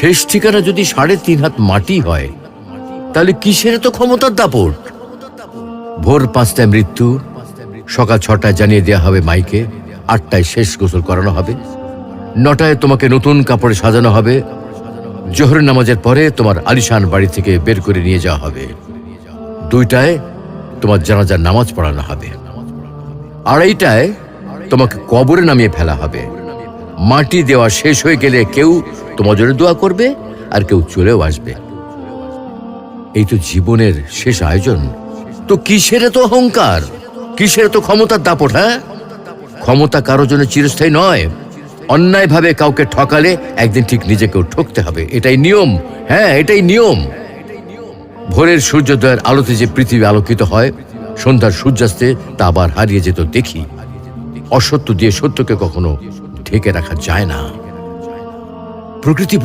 শেষ ঠিকানা যদি ৩.৫ হাত মাটি হয়, তাহলে কিসের তো ক্ষমতার দাপট? ভোর ৫টায় মৃত্যু, সকাল ৬টায় জানিয়ে দেওয়া হবে মাইকে, ৮টায় শেষ গোসল করানো হবে, ৯টায় তোমাকে নতুন কাপড়ে সাজানো হবে, জোহরের নামাজের পরে তোমার আলিশান বাড়ি থেকে বের করে নিয়ে যাওয়া হবে, ২টায় তোমার জানাজার নামাজ পড়ানো হবে, ২:৩০টায় তোমাকে কবরে নামিয়ে ফেলা হবে। মাটি দেওয়া শেষ হয়ে গেলে কেউ তোমার জন্য দোয়া করবে, আর কেউ চলেও আসবে। এই তো জীবনের শেষ আয়োজন। তো কিসের তো অহংকার, কিসের তো ক্ষমতার দাপট? হ্যাঁ, ক্ষমতা কারোর জন্য চিরস্থায়ী নয়। অন্যায়ভাবে কাউকে ঠকালে একদিন ঠিক নিজেকেও ঠকতে হবে, এটাই নিয়ম। হ্যাঁ, এটাই নিয়ম। ভোরের সূর্যোদয়ের আলোতে যে পৃথিবী আলোকিত হয়, সন্ধ্যার সূর্যাস্তে তা আবার হারিয়ে যেত দেখি। অসত্য দিয়ে সত্যকে কখনো ঢেকে রাখা যায় না। প্রকৃতি